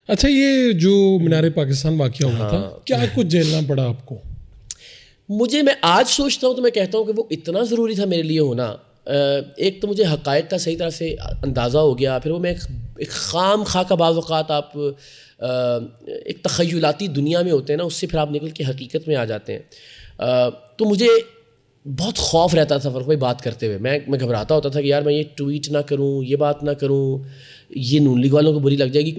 اچھا یہ جو مینار پاکستان واقعہ ہوا تھا کیا کچھ جھیلنا پڑا آپ کو؟ مجھے میں آج سوچتا ہوں تو میں کہتا ہوں کہ وہ اتنا ضروری تھا میرے لیے ہونا. ایک تو مجھے حقائق کا صحیح طرح سے اندازہ ہو گیا, پھر وہ میں ایک خام خواہ کا بعض اوقات آپ ایک تخیلاتی دنیا میں ہوتے ہیں نا, اس سے پھر آپ نکل کے حقیقت میں آ جاتے ہیں. تو مجھے بہت خوف رہتا تھا فرق بھائی بات کرتے ہوئے, میں گھبراتا ہوتا تھا کہ یار میں یہ ٹویٹ نہ کروں, یہ بات نہ کروں, یہ نون لیگ والوں کو بری لگ جائے گی.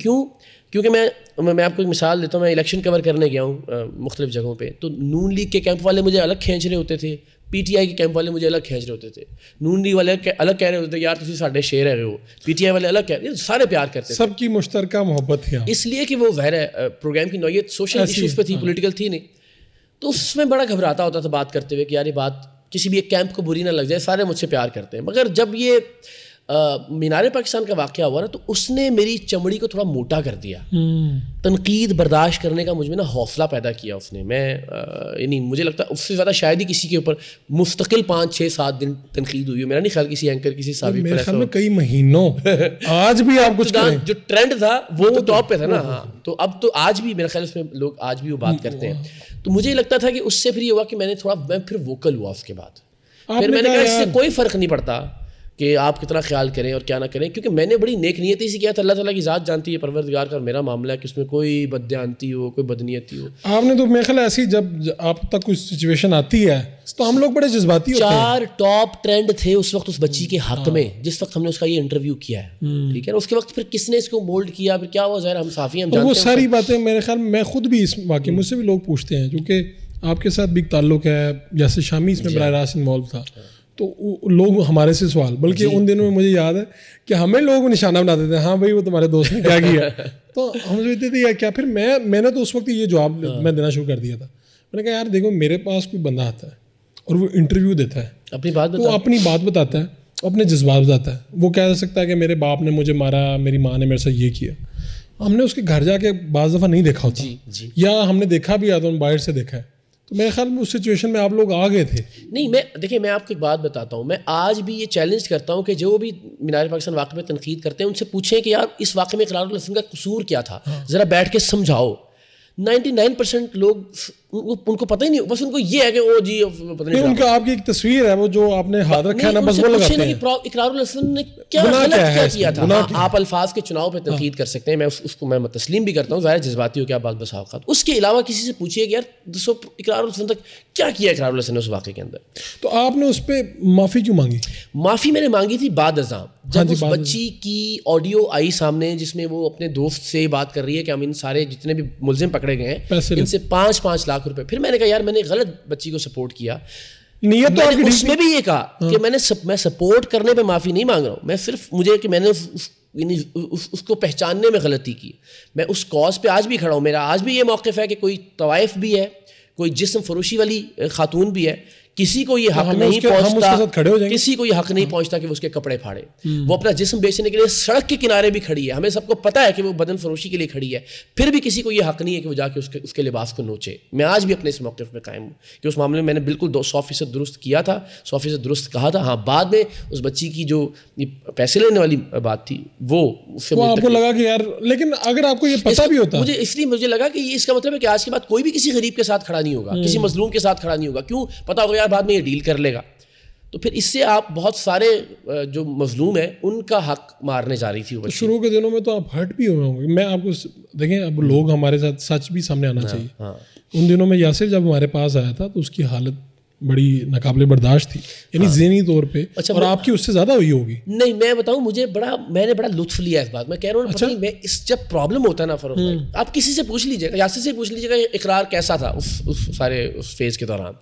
کیونکہ میں آپ کو ایک مثال دیتا ہوں. میں الیکشن کور کرنے گیا ہوں مختلف جگہوں پہ, تو نون لیگ کے کیمپ والے مجھے الگ کھینچ رہے ہوتے تھے, پی ٹی آئی کے کیمپ والے مجھے الگ کھینچ رہے ہوتے تھے, نون لیگ والے الگ کہہ رہے ہوتے تھے یار تسی ساڈے شیر ہے ہو, پی ٹی آئی والے الگ کہہ رہے, سارے پیار کرتے تھے, سب کی مشترکہ محبت تھی, اس لیے کہ وہ ظاہر ہے پروگرام کی نوعیت سوشل ایشوز پہ تھی, پولیٹیکل تھی نہیں. تو اس میں بڑا گھبراتا ہوتا تھا بات کرتے ہوئے کہ یار یہ بات کسی بھی ایک کیمپ کو بری نہ لگ جائے, سارے مجھ سے پیار کرتے ہیں. مگر جب یہ مینار پاکستان کا واقعہ ہوا نا, تو اس نے میری چمڑی کو تھوڑا موٹا کر دیا. تنقید برداشت کرنے کا مجھ میں نا حوصلہ پیدا کیا اس نے. میں یعنی مجھے لگتا ہے اس سے زیادہ شاید ہی کسی کے اوپر مستقل 5-6-7 دن تنقید ہوئی ہو. میرا نہیں خیال کسی اینکر کسی صحافی میرے خیال میں کئی مہینوں آج بھی آپ کچھ جو ٹرینڈ تھا وہ تو ٹاپ پہ تھا نا. ہاں, تو اب تو آج بھی میرا خیال اس میں لوگ آج بھی وہ بات کرتے ہیں. تو مجھے لگتا تھا کہ اس سے پھر یہ ہوا کہ میں پھر ووکل ہوا اس کے بعد. پھر میں نے کہا اس سے کوئی فرق نہیں پڑتا کہ آپ کتنا خیال کریں اور کیا نہ کریں, کیونکہ میں نے بڑی نیک نیتی سے کیا تھا. اللہ تعالیٰ کی ذات جانتی ہے, پروردگار کا میرا معاملہ ہے کہ اس میں کوئی بددیانتی ہو, کوئی بدنیتی ہو. آپ نے تو میرے خیال ایسی جب آپ تک کوئی سچویشن آتی ہے تو ہم لوگ بڑے جذباتی ہوتے ہیں. 4 ٹاپ ٹرینڈ تھے اس وقت اس بچی کے حق میں جس وقت ہم نے اس کا یہ انٹرویو کیا ہے, ٹھیک ہے. اس کے وقت پھر کس نے اس کو مولڈ کیا, پھر کیا ہوا, ظاہر ہم صحافی ہم جانتے ہیں وہ ساری باتیں. میرے خیال میں خود بھی اس واقعے مجھ سے بھی لوگ پوچھتے ہیں, کیونکہ آپ کے ساتھ بھی ایک تعلق ہے, جیسے شامی اس میں براہ راست انوالو تھا, تو لوگ ہمارے سے سوال, بلکہ ان دنوں میں مجھے یاد ہے کہ ہمیں لوگ نشانہ بناتے تھے, ہاں بھائی وہ تمہارے دوست نے کیا کیا, تو ہم سوچتے تھے یا کیا. پھر میں نے تو اس وقت یہ جواب میں دینا شروع کر دیا تھا. میں نے کہا یار دیکھو میرے پاس کوئی بندہ آتا ہے اور وہ انٹرویو دیتا ہے, اپنی بات بتاتا ہے, اپنے جذبات بتاتا ہے. وہ کہہ سکتا ہے کہ میرے باپ نے مجھے مارا, میری ماں نے میرے ساتھ یہ کیا. ہم نے اس کے گھر جا کے بعض دفعہ نہیں دیکھا ہوتا, یا ہم نے دیکھا بھی آتا باہر سے دیکھا ہے. تو میرے خیال میں اس سچویشن میں آپ لوگ آ گئے تھے. نہیں, دیکھیں میں آپ کو ایک بات بتاتا ہوں. میں آج بھی یہ چیلنج کرتا ہوں کہ جو بھی مینار پاکستان واقعے میں تنقید کرتے ہیں ان سے پوچھیں کہ یار اس واقعے میں اقرار الحسن کا قصور کیا تھا, ذرا بیٹھ کے سمجھاؤ. 99% لوگ ان کو پتہ ہی نہیں, بس ان کو یہ ہے کہ او جی پتہ نہیں, ان کا آپ کی ایک تصویر ہے وہ جو آپ نے ہاتھ رکھا ہے نا, بس وہ لگاتے ہیں. اقرار الحسن نے کیا غلط کیا کیا تھا. آپ الفاظ کے چناؤ پہ تنقید کر سکتے ہیں, میں اس کو میں تسلیم بھی کرتا ہوں, ظاہر جذباتی ہو کیا بات بس اوقات. اس کے علاوہ کسی سے پوچھیے کہ یار دوستو اقرار الحسن تک کیا کیا اقرار الحسن نے اس واقعے کے اندر. تو آپ نے اس پہ معافی کیوں مانگی؟ معافی میں نے مانگی تھی بعد ازاں, جب اس بچی کی آڈیو آئی سامنے جس میں وہ اپنے دوست سے بات کر رہی ہے کہ ہم ان سارے جتنے بھی ملزم پکڑے گئے ہیں ان سے 5-5 لاکھ روپے. پھر میں نے کہا یار میں نے غلط بچی کو سپورٹ کیا. نیت تو اس میں بھی یہ کہا کہ میں سپورٹ کرنے پہ معافی نہیں مانگ رہا ہوں, میں صرف مجھے کہ میں نے اس کو پہچاننے میں غلطی کی. میں اس کاز پہ آج بھی کھڑا ہوں. میرا آج بھی یہ موقف ہے کہ کوئی طوائف بھی ہے, کوئی جسم فروشی والی خاتون بھی ہے, کسی کو یہ حق نہیں پہنچتا, کسی کو یہ حق نہیں پہنچتا کہ وہ اس کے کپڑے پھاڑے. وہ اپنا جسم بیچنے کے لیے سڑک کے کنارے بھی کھڑی ہے, ہمیں سب کو پتہ ہے کہ وہ بدن فروشی کے لیے کھڑی ہے, پھر بھی کسی کو یہ حق نہیں ہے کہ وہ جا کے اس کے لباس کو نوچے. میں آج بھی اپنے اس موقف پہ قائم ہوں کہ اس معاملے میں میں نے بالکل 100% درست کیا تھا, 100% درست کہا تھا. ہاں بعد میں اس بچی کی جو پیسے لینے والی بات تھی وہ اس سے آپ کو لگا کہ یار, لیکن اگر آپ کو یہ پتہ بھی ہوتا, مجھے اس لیے مجھے لگا کہ یہ اس کا مطلب ہے کہ آج کے بعد کوئی بھی کسی غریب کے ساتھ کھڑا نہیں ہوگا, کسی مظلوم کے ساتھ کھڑا نہیں ہوگا. کیوں؟ پتا ہوگا یار بعد میں یہ ڈیل کر لے گا. تو پھر اس سے آپ بہت سارے جو مظلوم ہیں ان کا حق مارنے جا رہی تھی. شروع کے دنوں میں تو آپ ہرٹ بھی ہوئے ہوں گے. میں آپ کو دیکھیں, اب لوگ ہمارے ساتھ سچ بھی سامنے آنا چاہیے. ان دنوں میں یاسر جب ہمارے پاس آیا تھا تو اس کی حالت بڑی ناقابل برداشت تھی, یعنی ذہنی طور پہ, اور آپ کی اس سے زیادہ ہوئی ہوگی. نہیں میں بتاؤں, میں نے بڑا لطف لیا اس بات. میں کہہ رہا ہوں میں جب پرابلم ہوتا ہے نا فروخت بھائی, آپ کسی سے پوچھ لیجیے گا, یاسر سے پوچھ لیجیے گا اقرار کیسا تھا اس سارے اس فیز کے دوران.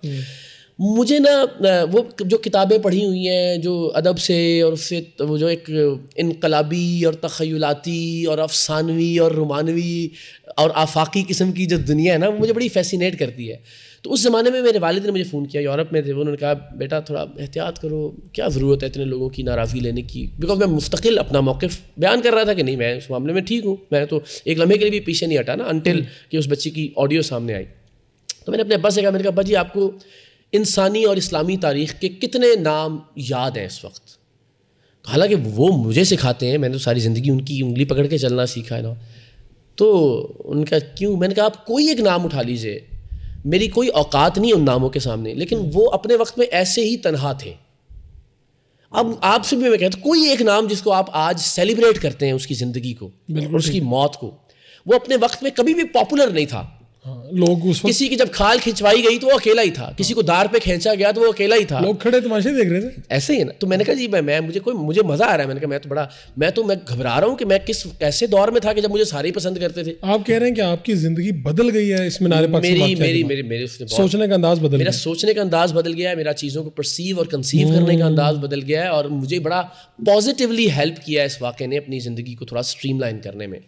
مجھے نا وہ جو کتابیں پڑھی ہوئی ہیں جو ادب سے, اور اس سے وہ جو ایک انقلابی اور تخیلاتی اور افسانوی اور رومانوی اور آفاقی قسم کی جو دنیا ہے نا, مجھے بڑی فیسینیٹ کرتی ہے. تو اس زمانے میں میرے والد نے مجھے فون کیا, یورپ میں تھے, انہوں نے کہا بیٹا تھوڑا احتیاط کرو, کیا ضرورت ہے اتنے لوگوں کی ناراضگی لینے کی. بیکاز میں مستقل اپنا موقف بیان کر رہا تھا کہ نہیں میں اس معاملے میں ٹھیک ہوں, میں تو ایک لمحے کے لیے بھی پیچھے نہیں ہٹا نا انٹل کہ اس بچی کی آڈیو سامنے آئی. تو میں نے اپنے ابا سے کہا, میں نے کہا ابا جی آپ کو انسانی اور اسلامی تاریخ کے کتنے نام یاد ہیں اس وقت؟ حالانکہ وہ مجھے سکھاتے ہیں, میں نے تو ساری زندگی ان کی انگلی پکڑ کے چلنا سیکھا ہے نا. تو ان کا کیوں؟ میں نے کہا آپ کوئی ایک نام اٹھا لیجیے، میری کوئی اوقات نہیں ان ناموں کے سامنے، لیکن وہ اپنے وقت میں ایسے ہی تنہا تھے. اب آپ سے بھی میں کہتا ہوں کوئی ایک نام جس کو آپ آج سیلیبریٹ کرتے ہیں اس کی زندگی کو اور اس کی موت کو، وہ اپنے وقت میں کبھی بھی پاپولر نہیں تھا. لوگ اس وقت کسی کی جب کھال کھنچوائی گئی تو وہ اکیلا ہی تھا، کسی کو دار پہ کھینچا گیا تو وہ اکیلا ہی تھا، لوگ کھڑے تماشے دیکھ رہے تھے ایسے ہی نا. تو میں نے کہا جی مجھے مزہ آ رہا ہے. میں نے کہا میں گھبرا رہا ہوں کہ میں کس ایسے دور میں تھا کہ جب مجھے سارے ہی پسند کرتے تھے. آپ کہہ رہے ہیں کہ آپ کی زندگی بدل گئی ہے اس مینار پاک سے؟ میری سوچنے کا انداز بدل گیا، میرا سوچنے کا انداز بدل گیا ہے، میرا چیزوں کو پرسیو اور کنسیو کرنے کا انداز بدل گیا ہے، اور مجھے بڑا پازیٹیولی ہیلپ کیا ہے اس واقعے نے اپنی زندگی کو تھوڑا اسٹریم لائن کرنے میں.